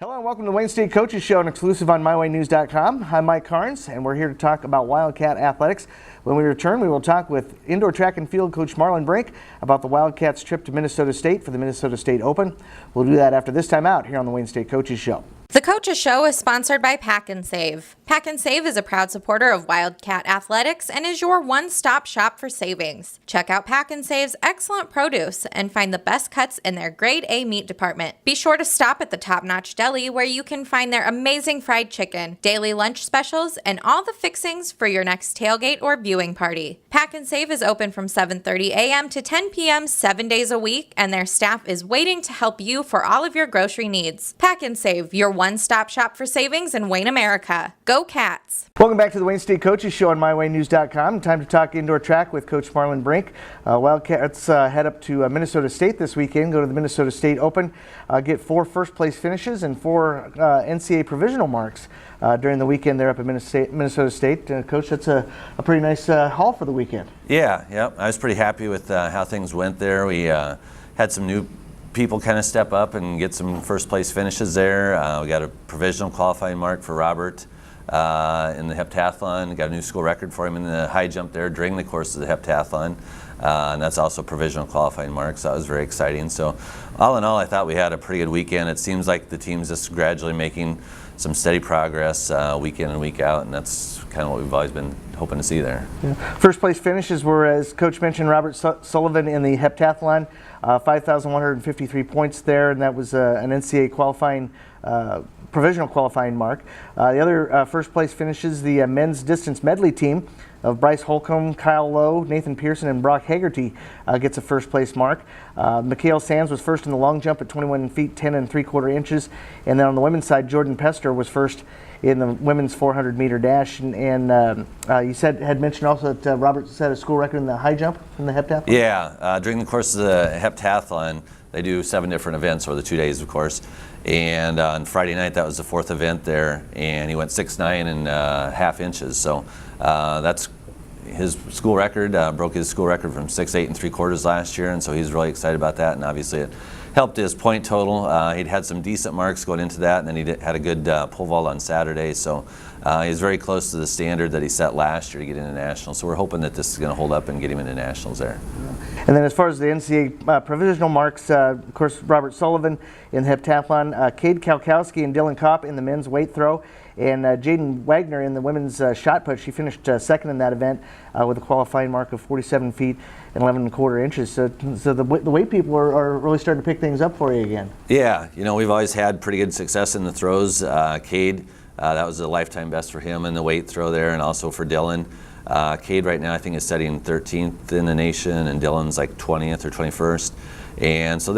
Hello and welcome to the Wayne State Coaches Show, an exclusive on MyWayNews.com. I'm Mike Carnes, and we're here to talk about Wildcat athletics. When we return, we will talk with indoor track and field coach Marlon Brink about the Wildcats' trip to Minnesota State for the Minnesota State Open. We'll do that after this time out here on the Wayne State Coaches Show. The Coaches Show is sponsored by Pack and Save. Pack and Save is a proud supporter of Wildcat Athletics and is your one-stop shop for savings. Check out Pack and Save's excellent produce and find the best cuts in their grade A meat department. Be sure to stop at the Top Notch Deli where you can find their amazing fried chicken, daily lunch specials, and all the fixings for your next tailgate or viewing party. Pack and Save is open from 7:30 a.m. to 10 p.m. 7 days a week, and their staff is waiting to help you for all of your grocery needs. Pack and Save, your one-stop shop for savings in Wayne, America. Go Cats! Welcome back to the Wayne State Coaches Show on MyWayNews.com. Time to talk indoor track with Coach Marlon Brink. Wildcats head up to Minnesota State this weekend, go to the Minnesota State Open, get 4 first-place finishes and 4 NCAA provisional marks during the weekend there up at Minnesota State. Coach, that's a pretty nice haul for the weekend. Yeah, I was pretty happy with how things went there. We had some new people kind of step up and get some first place finishes there. We got a provisional qualifying mark for Robert in the heptathlon. Got a new school record for him in the high jump there during the course of the heptathlon. And that's also a provisional qualifying mark, so that was very exciting. So all in all, I thought we had a pretty good weekend. It seems like the team's just gradually making some steady progress week in and week out, and that's kind of what we've always been hoping to see there. Yeah. First place finishes were, as Coach mentioned, Robert Sullivan in the heptathlon, 5,153 points there, and that was an NCAA qualifying provisional qualifying mark. The other first place finishes, the men's distance medley team of Bryce Holcomb, Kyle Lowe, Nathan Pearson, and Brock Hagerty gets a first place mark. Mikhail Sands was first in the long jump at 21 feet 10 3/4 inches, and then on the women's side, Jordan Pester was first in the women's 400 meter dash. And you had mentioned also that Robert set a school record in the high jump in the heptathlon. Yeah, during the course of the heptathlon, they do 7 different events over the 2 days, of course. And on Friday night, that was the 4th event there, and he went 6'9" and half inches. So that's his school record, broke his school record from 6'8" and 3/4 last year, and so he's really excited about that. And obviously, it helped his point total. He'd had some decent marks going into that, and then he had a good pole vault on Saturday. So he's very close to the standard that he set last year to get into nationals. So we're hoping that this is going to hold up and get him into nationals there. And then as far as the NCAA provisional marks, of course, Robert Sullivan in the heptathlon, Cade Kalkowski and Dylan Kopp in the men's weight throw, and Jaden Wagner in the women's shot put. She finished second in that event with a qualifying mark of 47 feet and 11 1/4 inches. So the weight people are really starting to pick things up for you again. Yeah, we've always had pretty good success in the throws. Cade, that was a lifetime best for him in the weight throw there, and also for Dylan. Cade right now I think is setting 13th in the nation, and Dylan's like 20th or 21st. And so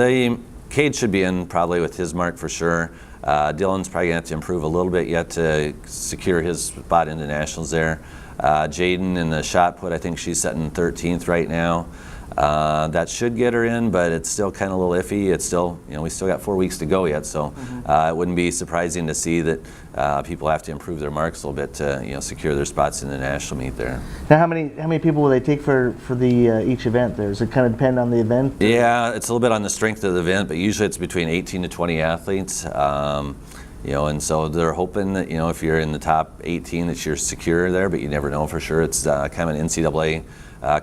Cade should be in probably with his mark for sure. Dylan's probably going to have to improve a little bit yet to secure his spot in the nationals there. Jaden in the shot put, I think she's setting 13th right now. That should get her in, but it's still kind of a little iffy. It's still, we still got 4 weeks to go yet, so it wouldn't be surprising to see that people have to improve their marks a little bit to secure their spots in the national meet there. Now, how many people will they take for the each event there? Does it kind of depend on the event? Yeah, it's a little bit on the strength of the event, but usually it's between 18 to 20 athletes. And so they're hoping that, if you're in the top 18 that you're secure there, but you never know for sure. It's kind of an NCAA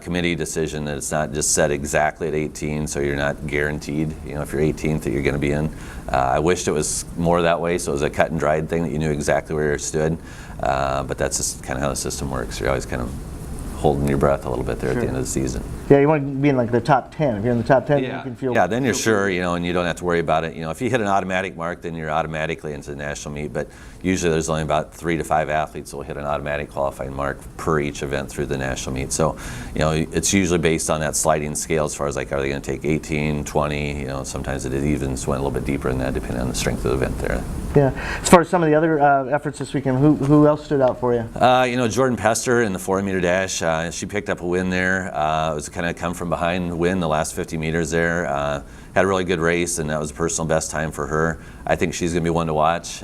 committee decision that it's not just set exactly at 18, so you're not guaranteed, if you're 18th that you're going to be in. I wished it was more that way, so it was a cut and dried thing that you knew exactly where you stood, but that's just kind of how the system works. You're always kind of holding your breath a little bit there at the end of the season. Yeah, you want to be in like the top 10. If you're in the top 10, you can feel. Yeah, then you're sure, and you don't have to worry about it. If you hit an automatic mark, then you're automatically into the national meet. But usually there's only about 3 to 5 athletes who will hit an automatic qualifying mark per each event through the national meet. So, it's usually based on that sliding scale as far as like, are they going to take 18, 20? Sometimes it even went a little bit deeper than that, depending on the strength of the event there. Yeah. As far as some of the other efforts this weekend, who else stood out for you? Jordan Pester in the 400 meter dash. She picked up a win there. It was kind of come from behind win the last 50 meters there. Had a really good race, and that was a personal best time for her. I think she's going to be one to watch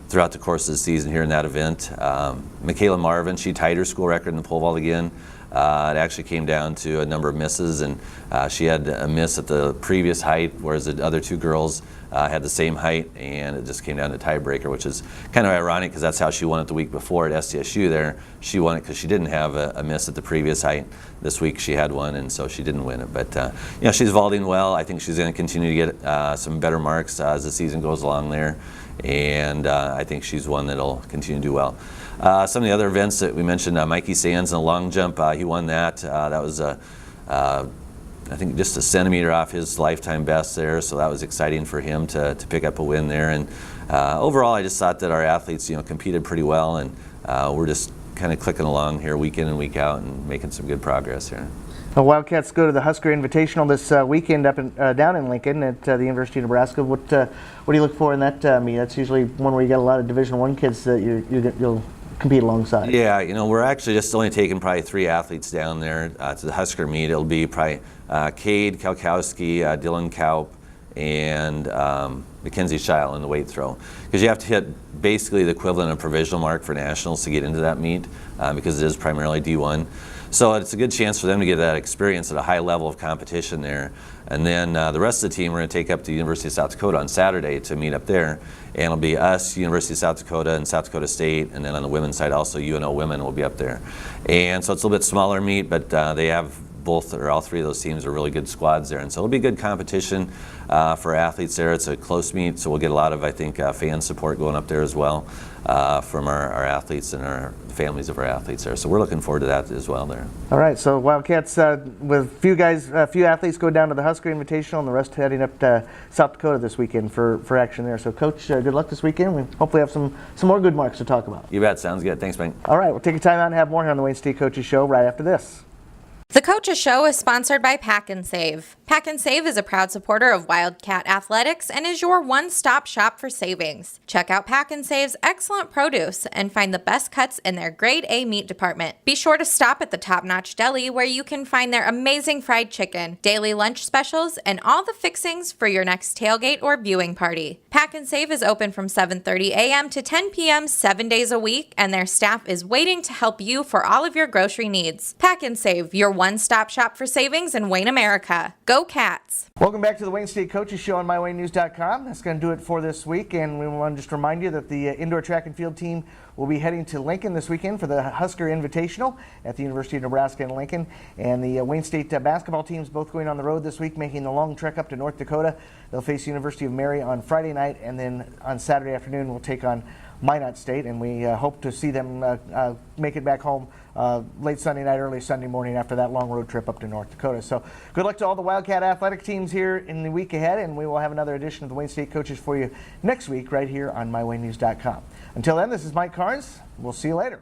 throughout the course of the season here in that event. Michaela Marvin, she tied her school record in the pole vault again. It actually came down to a number of misses, and she had a miss at the previous height, whereas the other 2 girls had the same height, and it just came down to tiebreaker, which is kind of ironic because that's how she won it the week before at SDSU there. She won it because she didn't have a miss at the previous height. This week she had one, and so she didn't win it. But she's vaulting well. I think she's going to continue to get some better marks as the season goes along there, and I think she's one that'll continue to do well. Some of the other events that we mentioned, Mikey Sands in the long jump, he won that. That was I think just a centimeter off his lifetime best there, so that was exciting for him to pick up a win there. And overall, I just thought that our athletes, competed pretty well, and we're just kind of clicking along here week in and week out and making some good progress here. The Wildcats go to the Husker Invitational this weekend down in Lincoln at the University of Nebraska. What do you look for in that meet? That's usually one where you got a lot of Division I kids that you'll compete alongside. Yeah, we're actually just only taking probably 3 athletes down there to the Husker meet. It'll be probably Cade Kalkowski, Dylan Kaup, and Mackenzie Scheil in the weight throw. Because you have to hit basically the equivalent of provisional mark for nationals to get into that meet because it is primarily D1. So it's a good chance for them to get that experience at a high level of competition there. And then the rest of the team we're going to take up to the University of South Dakota on Saturday to meet up there. And it'll be us, University of South Dakota, and South Dakota State. And then on the women's side also, UNO women will be up there. And so it's a little bit smaller meet, but they have both or all 3 of those teams are really good squads there. And so it'll be good competition for athletes there. It's a close meet, so we'll get a lot of, I think, fan support going up there as well from our athletes and our families of our athletes there. So we're looking forward to that as well there. All right, so Wildcats with a few athletes go down to the Husker Invitational and the rest heading up to South Dakota this weekend for action there. So Coach, good luck this weekend. We hopefully have some more good marks to talk about. You bet. Sounds good. Thanks, Mike. All right, we'll take a time out and have more here on the Wayne State Coaches Show right after this. The Coaches Show is sponsored by Pack and Save. Pack and Save is a proud supporter of Wildcat Athletics and is your one-stop shop for savings. Check out Pack and Save's excellent produce and find the best cuts in their grade A meat department. Be sure to stop at the Top Notch Deli where you can find their amazing fried chicken, daily lunch specials, and all the fixings for your next tailgate or viewing party. Pack and Save is open from 7:30 a.m. to 10 p.m. 7 days a week, and their staff is waiting to help you for all of your grocery needs. Pack and Save, your one-stop shop for savings in Wayne, America. Go Cats! Welcome back to the Wayne State Coaches Show on MyWayneNews.com. That's going to do it for this week, and we want to just remind you that the indoor track and field team will be heading to Lincoln this weekend for the Husker Invitational at the University of Nebraska in Lincoln, and the Wayne State basketball teams both going on the road this week, making the long trek up to North Dakota. They'll face University of Mary on Friday night, and then on Saturday afternoon we'll take on Minot State, and we hope to see them make it back home late Sunday night, early Sunday morning after that long road trip up to North Dakota. So good luck to all the Wildcat athletic teams here in the week ahead, and we will have another edition of the Wayne State Coaches for you next week right here on MyWayneNews.com. Until then, this is Mike Carnes. We'll see you later.